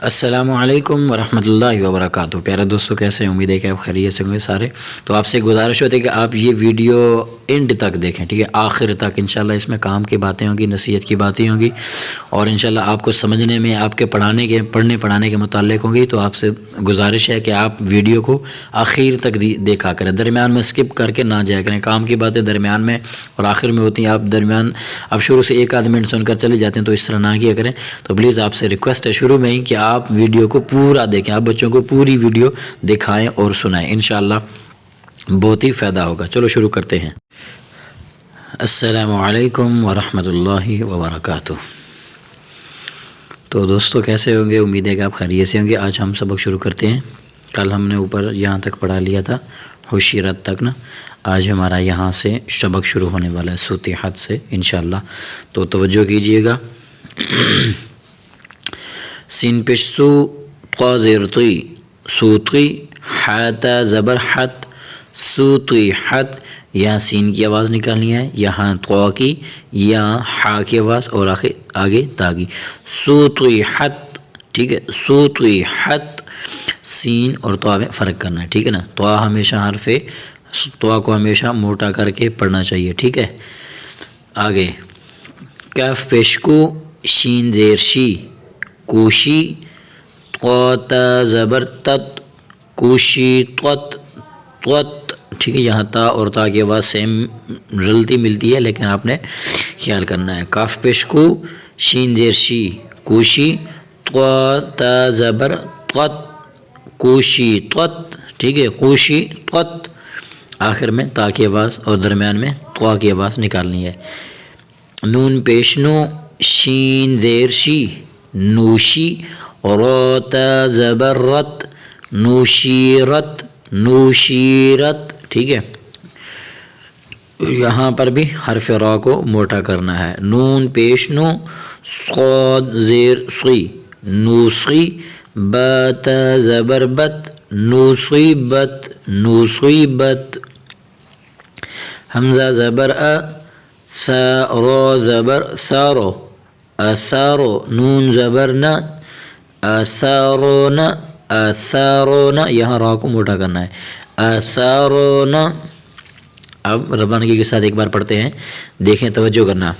السلام علیکم ورحمۃ اللہ وبرکاتہ۔ پیارے دوستو، کیسے ہیں؟ امید ہے کہ آپ خیریت سے ہوں گے سارے۔ تو آپ سے گزارش ہوتی ہے کہ آپ یہ ویڈیو اینڈ تک دیکھیں، ٹھیک ہے، آخر تک۔ انشاءاللہ اس میں کام کی باتیں ہوں گی، نصیحت کی باتیں ہوں گی، اور انشاءاللہ آپ کو سمجھنے میں، آپ کے پڑھنے کے متعلق ہوں گی۔ تو آپ سے گزارش ہے کہ آپ ویڈیو کو آخر تک دیکھا کریں، درمیان میں سکپ کر کے نہ جایا کریں۔ کام کی باتیں درمیان میں اور آخر میں ہوتی ہیں، آپ شروع سے ایک آدھ منٹ سن کر چلے جاتے ہیں، تو اس طرح نہ کیا کریں۔ تو پلیز آپ سے ریکویسٹ ہے شروع میں ہی کہ آپ ویڈیو کو پورا دیکھیں، آپ بچوں کو پوری ویڈیو دکھائیں اور سنائیں، انشاءاللہ بہت ہی فائدہ ہوگا۔ چلو شروع کرتے ہیں۔ السلام علیکم ورحمۃ اللہ وبرکاتہ۔ تو دوستو کیسے ہوں گے؟ امید ہے کہ آپ خیریت سے ہوں گے۔ آج ہم سبق شروع کرتے ہیں۔ کل ہم نے اوپر یہاں تک پڑھا لیا تھا، حشرت تک نا۔ آج ہمارا یہاں سے سبق شروع ہونے والا ہے، فتحت سے انشاءاللہ۔ تو توجہ کیجئے گا۔ سین پیش سو، طا زیر طی، سوطی، حتا زبر حت، سوطی حت۔ یہاں سین کی آواز نکالنی ہے، یہاں طا کی، یہاں حا کی آواز، اور آگے تا کی۔ سوطی حت، ٹھیک ہے، سوطی حت۔ سین اور طا میں فرق کرنا ہے، ٹھیک ہے نا۔ طا ہمیشہ حرف، طا کو ہمیشہ موٹا کر کے پڑھنا چاہیے، ٹھیک ہے۔ آگے کاف پیش کو، شین زیر شی، کوشی، طا تا زبر تت، کوشی طت، طت، ٹھیک ہے۔ یہاں تا اور تا کی آواز سیم رلتی ملتی ہے، لیکن آپ نے خیال کرنا ہے۔ کاف پیش کو، شین زیر شی، کوشی، طا تا زبر تت، کوشی طت، ٹھیک ہے، کوشی طت۔ آخر میں تا کی آواز اور درمیان میں طا کی آواز نکالنی ہے۔ نون پیش نو، شین زیر شی، نوشی، را تا زبر رت، نوشیرت، نوشیرت، ٹھیک ہے۔ یہاں پر بھی حرف را کو موٹا کرنا ہے۔ نون پیش نو، صاد زیر صی، نوصی، با تا زبر بت، نوصیبت، نوصیبت۔ حمزہ زبر ا، ثا را زبر ثارو، اثارو، نون زبر نا، اثارون، اثارون۔ یہاں را کو موٹا کرنا ہے، اثارون۔ اب روانگی کے ساتھ ایک بار پڑھتے ہیں، دیکھیں، توجہ کرنا۔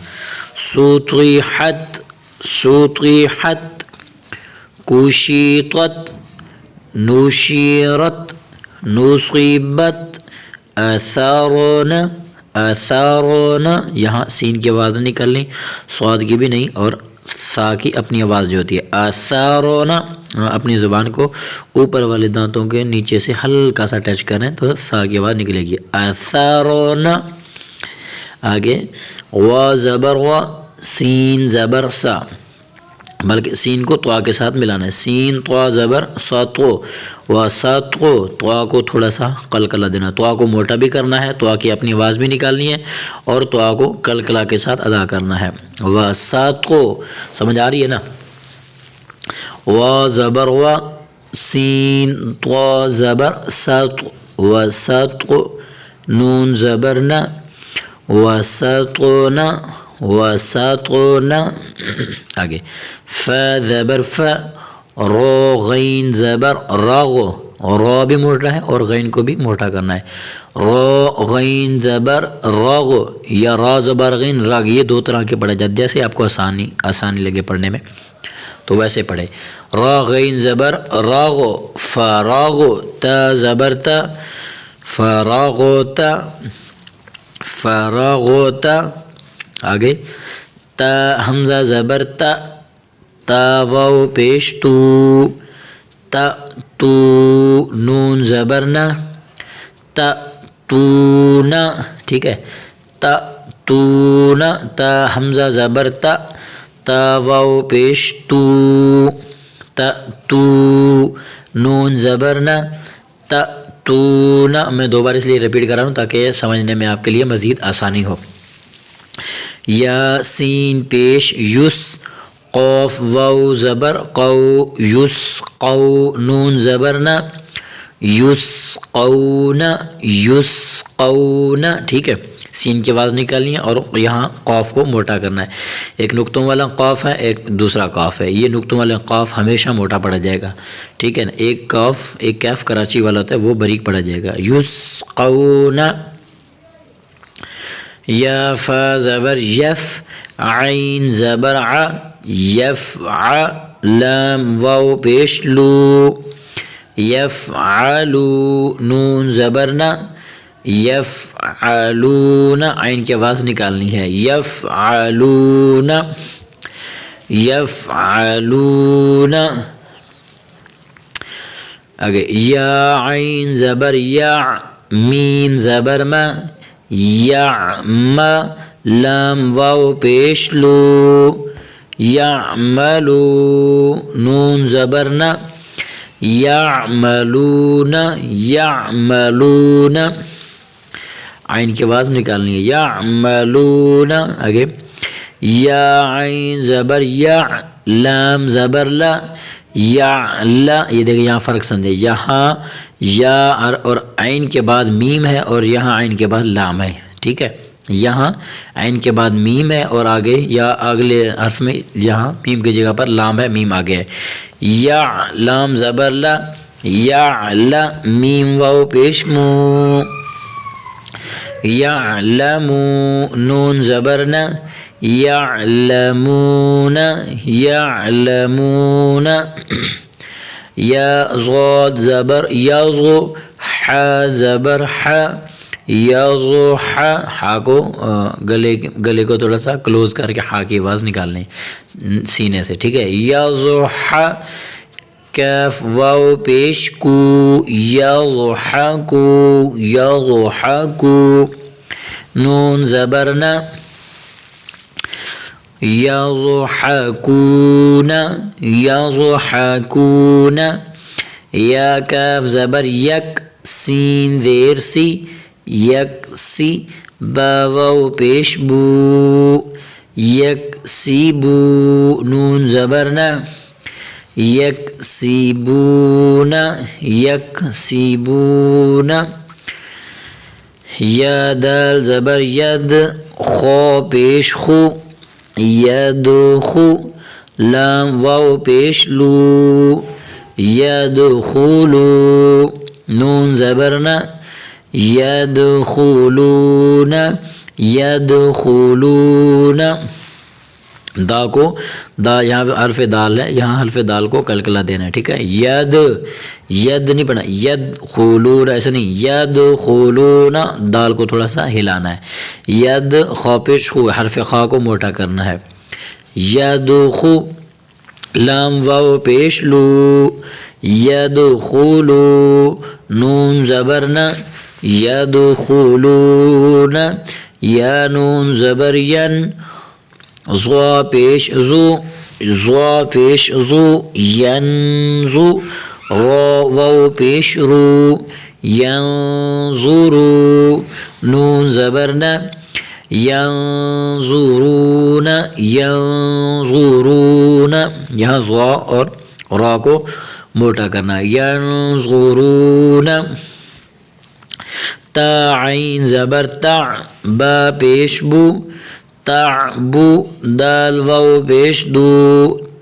سطیحت، سطیحت، کوشیطت، نوشیرت، نصیبت، اثارون، اثارون۔ یہاں سین کی آواز نہیں نکلنی، صاد کی بھی نہیں، اور سا کی اپنی آواز جو ہوتی ہے اثارون۔ اپنی زبان کو اوپر والے دانتوں کے نیچے سے ہلکا سا ٹچ کریں تو سا کی آواز نکلے گی، اثارون۔ آگے وا زبر وا، سین زبر سا، بلکہ سین کو طا کے ساتھ ملانا ہے۔ سین طا زبر ساتو، و ساتو، طا کو تھوڑا سا قلقلہ دینا، طا کو موٹا بھی کرنا ہے، طا کی اپنی آواز بھی نکالنی ہے، اور طا کو قلقلہ کے ساتھ ادا کرنا ہے۔ و ساتو، سمجھ آ رہی ہے نا۔ وا زبر وا، سین طا زبر ساتو، و ساتو، نون زبر نا، و ساتون، و ساتون۔ آگے فا زبر فا، را غین زبر راغو، را بھی موٹا ہے اور غین کو بھی موٹا کرنا ہے۔ را غین زبر راغو، یا را زبر غین راگ، یہ دو طرح کے پڑھے جاتے، جیسے آپ کو آسانی لگے پڑھنے میں تو ویسے پڑھے۔ را غین زبر راغو، فراغو، تا زبر تا، فراغوتا، فراغوتا۔ آگے تا حمزہ زبر تا، تا واو پیش تو، تا تو، نون زبر نا، تا تو نا، ٹھیک ہے، تا تو نا۔ تا حمزہ زبر تا، تا واو پیش تو، تا تو، نون زبر نا، تا تو نا۔ میں دو بار اس لیے ریپیٹ کر رہا ہوں تاکہ سمجھنے میں آپ کے لیے مزید آسانی ہو۔ یا سین پیش یس، قوف واو زبر قو، یس قو، نون زبر نا، یس قونا، یس قونا، ٹھیک ہے۔ سین کی آواز نکالنی ہے اور یہاں قاف کو موٹا کرنا ہے. ایک نقطوں والا قاف ہے، ایک دوسرا قاف ہے. یہ نقطوں والا قاف ہمیشہ موٹا پڑا جائے گا، ٹھیک ہے نا. ایک کیف کراچی والا ہوتا ہے، وہ باریک پڑا جائے گا. یسقون، یا فا زبر یف، عین زبر ع، یفع، لام واو پیش لو، یفعلو، نون زبر نا، یفعلون، عین کی آواز نکالنی ہے. یفعلون، یفعلون. آگے یا عین زبر یا، میم زبر ما، یعم، لام واو پیش لو، یعملو، نون زبر نا، یعملون، یعملون، عین کی آواز نکالنی ہے. یعملون. آگے یا عین زبر یا، لام زبر لا، یعلا. یہ دیکھیں یہاں فرق سمجھے، یہاں یا اور عین کے بعد میم ہے اور یہاں عین کے بعد لام ہے، ٹھیک ہے. یہاں عین کے بعد میم ہے اور آگے یا اگلے حرف میں یہاں میم کی جگہ پر لام ہے، میم آگے ہے. یا لام زبر لا، یعلا، میم واو پیش مو، یعلمو، نون زبر نا، یعلمون، یعلمون. یا ضاد زبر یضو، ح زبر ح، یضح، ہا کو گلے کو تھوڑا سا کلوز کر کے ہا کی آواز نکالنے سینے سے، ٹھیک ہے. یضح، کیف واو پیش کو، یضحکو، یضحکو، نون زبر نا، یضحکون، یضحکون. یا کاف زبر یک، سین زیر سی، یکسی، با واو پیش بو، یکسیبو، نون زبر نا، یکسیبون، یکسیبون. یا دال زبر ید، خو پیش خو، یدخو، لام واو پیش لو، یدخلو، نون زبر نا، یدخلون، یدخلون. دا یہاں پہ حرف دال ہے، یہاں حرف دال کو کلکلا دینا ہے، ٹھیک ہے. ید نہیں پڑھنا، یدخلون ایسا نہیں، یدخلون، دال کو تھوڑا سا ہلانا ہے. ید خا پیش خو، حرف خا کو موٹا کرنا ہے. یدخو، لام واو پیش لو، یدخلو، نون زبر نا، یدخلون. یا نون زبر ین، ضا پیش زو، ضا پیش زو، ینزو، را واو پیش رو، ینظرو، نون زبر نا، ینظرون، ینظرون. یہاں ضا اور را کو موٹا کرنا، ینظرون. تا عین زبر تا، با پیش بو، تعبو، دال واو پیش دو،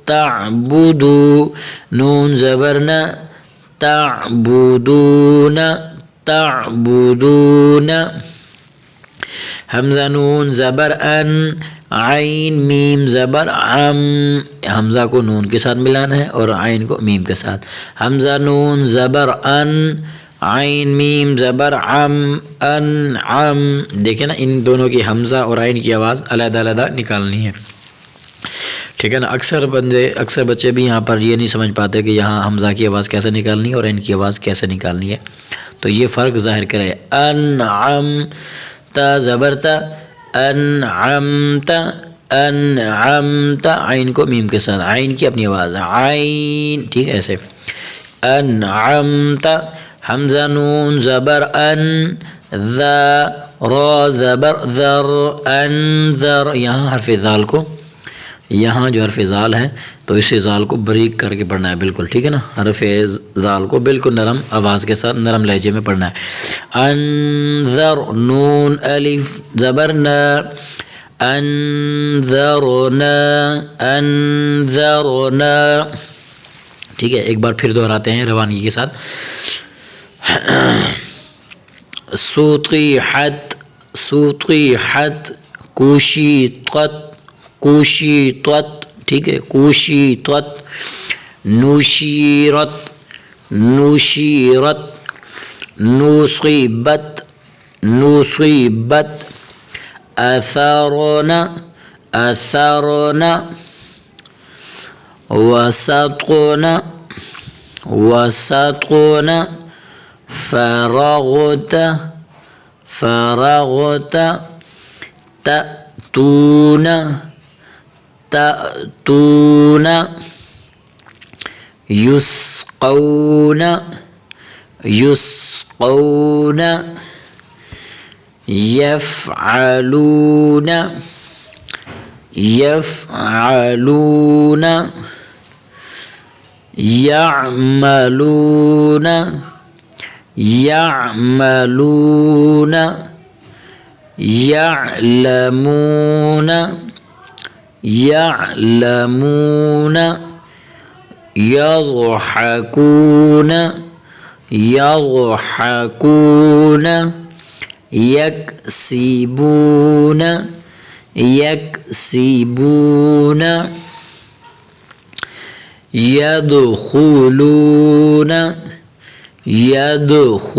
تعبدو، نون زبر نا، تعبدون، تعبدون. حمزہ نون زبر ان، عین میم زبر عم، حمزہ کو نون کے ساتھ ملانا ہے اور عین کو میم کے ساتھ. حمزہ نون زبر ان، عین میم زبر عم، انعم. دیکھیں نا ان دونوں کی حمزہ اور عین کی آواز علیحدہ علیحدہ نکالنی ہے، ٹھیک ہے نا. اکثر بچے بھی یہاں پر یہ نہیں سمجھ پاتے کہ یہاں حمزہ کی آواز کیسے نکالنی ہے اور عین کی آواز کیسے نکالنی ہے، تو یہ فرق ظاہر کرے. انعم، تا زبر تا، انعمت، انعمت، عین کو میم کے ساتھ، عین کی اپنی آواز عین، ٹھیک ہے ایسے. انعمت. حمزہ نون زبر ان، ذا، را زبر ذر، انذر. یہاں حرف ذال کو، یہاں جو حرف ذال ہے تو اسے زال کو بریک کر کے پڑھنا ہے بالکل، ٹھیک ہے نا، حرف زال کو بالکل نرم آواز کے ساتھ نرم لہجے میں پڑھنا ہے۔ انذر نون الف زبر نا، انذرنا انذرنا، ٹھیک ہے، ایک بار پھر دہراتے ہیں روانگی کے ساتھ۔ سطیحت سطیحت، کوشیطت کوشیطت، ٹھیک ہے، کوشیطت، نشیرت نشیرت، نصیبت نصیبت، اثرنا اثرنا، وسطنا وسطنا، فرغت فرغت، تأتون تأتون، يسقون يسقون، يفعلون يفعلون، يعملون يعملون، يعلمون يعلمون، يضحكون يضحكون، يكسبون يكسبون، يدخلون يدخلون،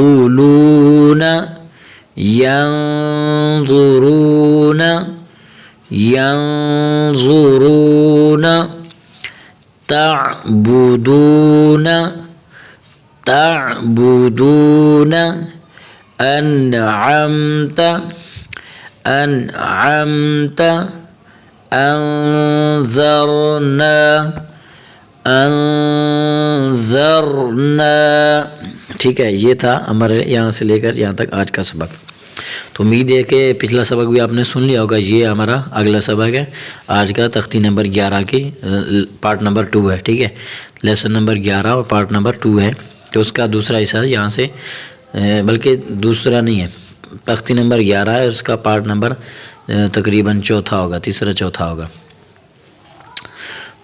ينظرون ينظرون، تعبدون تعبدون، أنعمت أنعمت، أنذرنا انذرنا، ٹھیک ہے، یہ تھا ہمارے یہاں سے لے کر یہاں تک آج کا سبق۔ تو امید ہے کہ پچھلا سبق بھی آپ نے سن لیا ہوگا، یہ ہمارا اگلا سبق ہے آج کا، تختی نمبر 11 کی پارٹ نمبر 2 ہے، ٹھیک ہے، لیسن نمبر 11 اور پارٹ نمبر 2 ہے، تو اس کا دوسرا حصہ یہاں سے، بلکہ دوسرا نہیں ہے، تختی نمبر 11 ہے، اس کا پارٹ نمبر تقریباً چوتھا ہوگا، تیسرا چوتھا ہوگا۔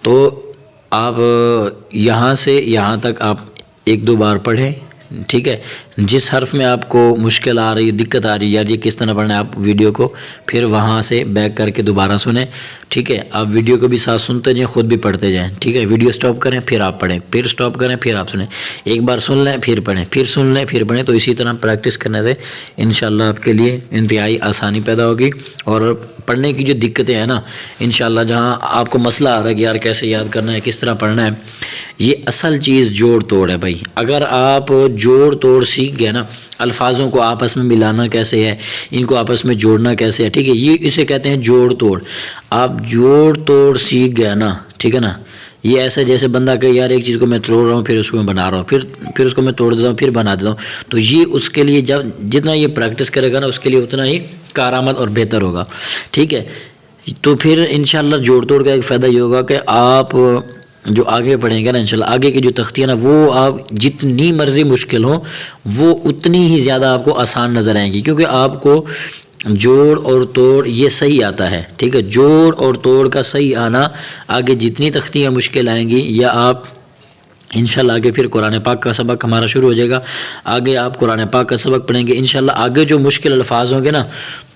تو آپ یہاں سے یہاں تک آپ 1-2 بار پڑھیں، ٹھیک ہے، جس حرف میں آپ کو مشکل آ رہی ہے، دقت آ رہی ہے، یار یہ کس طرح پڑھنا ہے، آپ ویڈیو کو پھر وہاں سے بیک کر کے دوبارہ سنیں، ٹھیک ہے، آپ ویڈیو کو بھی ساتھ سنتے جائیں، خود بھی پڑھتے جائیں، ٹھیک ہے، ویڈیو سٹاپ کریں پھر آپ پڑھیں، پھر سٹاپ کریں پھر آپ سنیں، ایک بار سن لیں پھر پڑھیں، پھر سن لیں پھر پڑھیں، تو اسی طرح پریکٹس کرنے سے انشاءاللہ آپ کے لیے انتہائی آسانی پیدا ہوگی، اور پڑھنے کی جو دقتیں ہیں نا، انشاءاللہ جہاں آپ کو مسئلہ آ رہا ہے کہ یار کیسے یاد کرنا ہے، کس طرح پڑھنا ہے، یہ اصل چیز جوڑ توڑ ہے بھائی۔ اگر آپ جوڑ توڑ سیکھ گئے نا، الفاظوں کو آپس میں ملانا کیسے ہے، ان کو آپس میں جوڑنا کیسے ہے، ٹھیک ہے، یہ اسے کہتے ہیں جوڑ توڑ۔ آپ جوڑ توڑ سیکھ گئے نا، ٹھیک ہے نا، یہ ایسے جیسے بندہ کہ یار ایک چیز کو میں توڑ رہا ہوں پھر اس کو میں بنا رہا ہوں، پھر اس کو میں توڑ دیتا ہوں پھر بنا دیتا ہوں، تو یہ اس کے لیے جتنا یہ پریکٹس کرے گا نا، اس کے لیے اتنا ہی کارآمد اور بہتر ہوگا، ٹھیک ہے۔ تو پھر انشاءاللہ جوڑ توڑ کا ایک فائدہ یہ ہوگا کہ آپ جو آگے پڑھیں گے نا، انشاءاللہ آگے کی جو تختیاں نا، وہ آپ جتنی مرضی مشکل ہوں وہ اتنی ہی زیادہ آپ کو آسان نظر آئیں گی، کیونکہ آپ کو جوڑ اور توڑ یہ صحیح آتا ہے، ٹھیک ہے، جوڑ اور توڑ کا صحیح آنا، آگے جتنی تختیاں مشکل آئیں گی، یا آپ انشاءاللہ آگے پھر قرآن پاک کا سبق ہمارا شروع ہو جائے گا، آگے آپ قرآن پاک کا سبق پڑھیں گے، انشاءاللہ آگے جو مشکل الفاظ ہوں گے نا،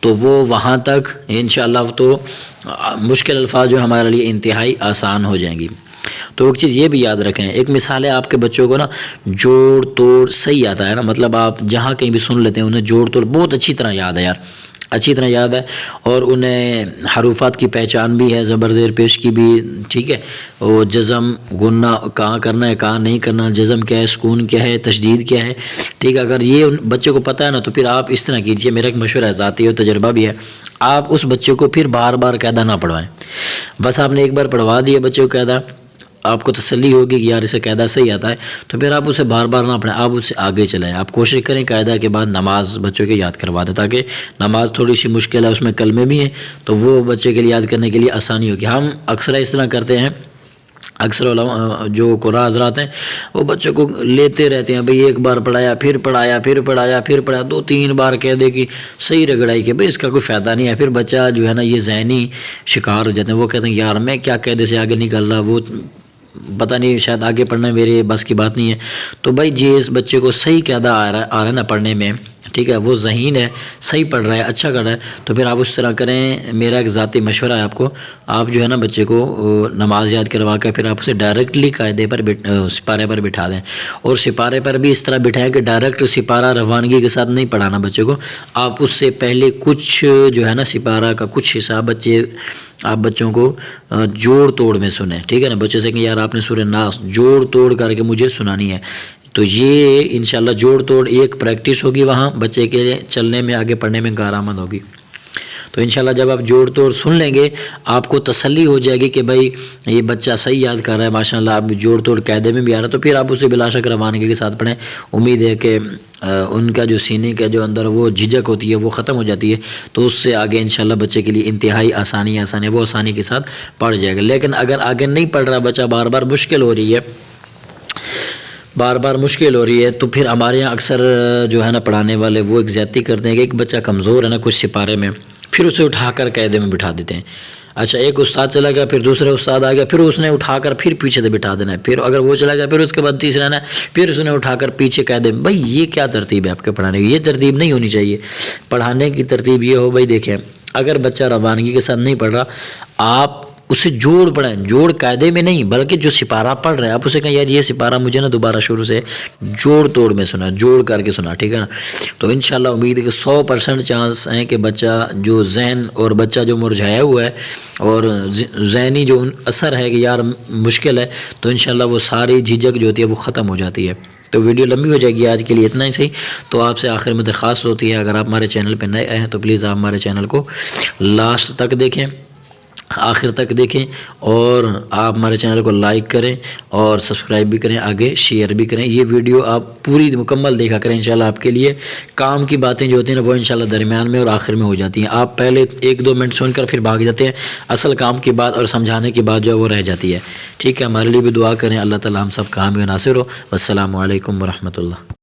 تو وہ وہاں تک انشاءاللہ تو مشکل الفاظ جو ہمارے لیے انتہائی آسان ہو جائیں گی۔ تو ایک چیز یہ بھی یاد رکھیں، ایک مثال ہے آپ کے بچوں کو نا جوڑ توڑ صحیح آتا ہے نا، مطلب آپ جہاں کہیں بھی سن لیتے ہیں انہیں جوڑ توڑ بہت اچھی طرح یاد ہے یار، اچھی طرح یاد ہے، اور انہیں حروفات کی پہچان بھی ہے، زبر زیر پیش کی بھی، ٹھیک ہے، وہ جزم غنہ کہاں کرنا ہے کہاں نہیں کرنا، جزم کیا ہے، سکون کیا ہے، تشدید کیا ہے، ٹھیک ہے، اگر یہ بچے کو پتہ ہے نا، تو پھر آپ اس طرح کیجئے، میرا ایک مشورہ ہے ذاتی اور تجربہ بھی ہے، آپ اس بچے کو پھر بار بار قاعدہ نہ پڑھوائیں، بس آپ نے ایک بار پڑھوا دیا بچے کو قاعدہ، آپ کو تسلی ہوگی کہ یار اسے قاعدہ صحیح آتا ہے، تو پھر آپ اسے بار بار نہ پڑھیں، آپ اسے آگے چلائیں، آپ کوشش کریں قاعدہ کے بعد نماز بچوں کے یاد کروا دیں، تاکہ نماز تھوڑی سی مشکل ہے، اس میں کلمے بھی ہیں، تو وہ بچے کے لیے یاد کرنے کے لیے آسانی ہوگی۔ ہم اکثر اس طرح کرتے ہیں اکثر علماء جو قراء حضرات ہیں وہ بچوں کو لیتے رہتے ہیں، بھئی ایک بار پڑھایا پھر پڑھایا پھر پڑھایا پھر پڑھایا، 2-3 بار کہہ دے کہ صحیح رگڑائی کہ بھئی اس کا کوئی فائدہ نہیں ہے، پھر بچہ جو ہے نا یہ ذہنی شکار ہو جاتے ہیں، وہ کہتے ہیں یار میں کیا قاعدے سے آگے نکل رہا، وہ پتہ نہیں شاید آگے پڑھنا میرے بس کی بات نہیں ہے۔ تو بھائی جس بچے کو صحیح قاعدہ آ رہا ہے نا پڑھنے میں، ٹھیک ہے، وہ ذہین ہے، صحیح پڑھ رہا ہے، اچھا کر رہا ہے، تو پھر آپ اس طرح کریں۔ میرا ایک ذاتی مشورہ ہے آپ کو، آپ جو ہے نا بچے کو نماز یاد کروا کے پھر آپ اسے ڈائریکٹلی قاعدے پر سپارے پر بٹھا دیں، اور سپارے پر بھی اس طرح بٹھائیں کہ ڈائریکٹ سپارہ روانگی کے ساتھ نہیں پڑھانا بچے کو، آپ اس سے پہلے کچھ جو ہے نا سپارہ کا کچھ حصہ آپ بچوں کو جوڑ توڑ میں سنیں، ٹھیک ہے نا، بچے سے کہ یار آپ نے سورہ ناس جوڑ توڑ کر کے مجھے سنانی ہے، تو یہ انشاءاللہ جوڑ توڑ ایک پریکٹس ہوگی، وہاں بچے کے چلنے میں آگے پڑھنے میں کارآمد ہوگی۔ تو انشاءاللہ جب آپ جوڑ توڑ سن لیں گے آپ کو تسلی ہو جائے گی کہ بھائی یہ بچہ صحیح یاد کر رہا ہے ماشاءاللہ، آپ جوڑ توڑ قاعدے میں بھی آ رہا ہے، تو پھر آپ اسے بلا شک روانگی کے ساتھ پڑھیں۔ امید ہے کہ ان کا جو سینے کا جو اندر وہ جھجک ہوتی ہے وہ ختم ہو جاتی ہے، تو اس سے آگے انشاءاللہ بچے کے لیے انتہائی آسانی ہے، وہ آسانی کے ساتھ پڑھ جائے گا۔ لیکن اگر آگے نہیں پڑھ رہا بچہ، بار بار مشکل ہو رہی ہے، تو پھر ہمارے یہاں اکثر جو ہے نا پڑھانے والے وہ ایک زیادتی کرتے ہیں کہ ایک بچہ کمزور ہے نا کچھ سپارے میں، پھر اسے اٹھا کر قاعدے میں بٹھا دیتے ہیں۔ اچھا ایک استاد چلا گیا، پھر دوسرا استاد آ گیا، پھر اس نے اٹھا کر پھر پیچھے سے بٹھا دینا ہے، پھر اگر وہ چلا گیا پھر اس کے بعد تیسرا آنا ہے، پھر اس نے اٹھا کر پیچھے قاعدے میں۔ بھائی یہ کیا ترتیب ہے آپ کے پڑھانے کی؟ یہ ترتیب نہیں ہونی چاہیے۔ پڑھانے کی ترتیب یہ ہو، بھائی دیکھیں اگر بچہ روانگی کے ساتھ نہیں پڑھ رہا، آپ اسے جوڑ پڑھیں، جوڑ قاعدے میں نہیں بلکہ جو سپارہ پڑھ رہے ہیں آپ اسے کہیں یار یہ سپارہ مجھے نا دوبارہ شروع سے جوڑ توڑ میں سنا، جوڑ کر کے سنا، ٹھیک ہے نا۔ تو انشاءاللہ امید ہے کہ 100% چانس ہیں کہ بچہ جو ذہن اور بچہ جو مرجھایا ہوا ہے اور ذہنی جو اثر ہے کہ یار مشکل ہے، تو انشاءاللہ وہ ساری جھجک جو ہوتی ہے وہ ختم ہو جاتی ہے۔ تو ویڈیو لمبی ہو جائے گی، آج کے لیے اتنا ہی صحیح۔ تو آپ سے آخر میں درخواست ہوتی ہے اگر آپ ہمارے چینل پہ نئے آئے ہیں تو پلیز آپ ہمارے چینل کو لاسٹ تک دیکھیں، آخر تک دیکھیں، اور آپ ہمارے چینل کو لائک کریں اور سبسکرائب بھی کریں، آگے شیئر بھی کریں۔ یہ ویڈیو آپ پوری مکمل دیکھا کریں، انشاءاللہ آپ کے لیے کام کی باتیں جو ہوتی ہیں نا وہ انشاءاللہ درمیان میں اور آخر میں ہو جاتی ہیں۔ آپ پہلے 1-2 منٹ سن کر پھر بھاگ جاتے ہیں، اصل کام کی بات اور سمجھانے کی بات جو ہے وہ رہ جاتی ہے، ٹھیک ہے۔ ہمارے لیے بھی دعا کریں، اللہ تعالی ہم سب کا حامی و ناصر ہو۔ والسلام علیکم ورحمۃ اللہ۔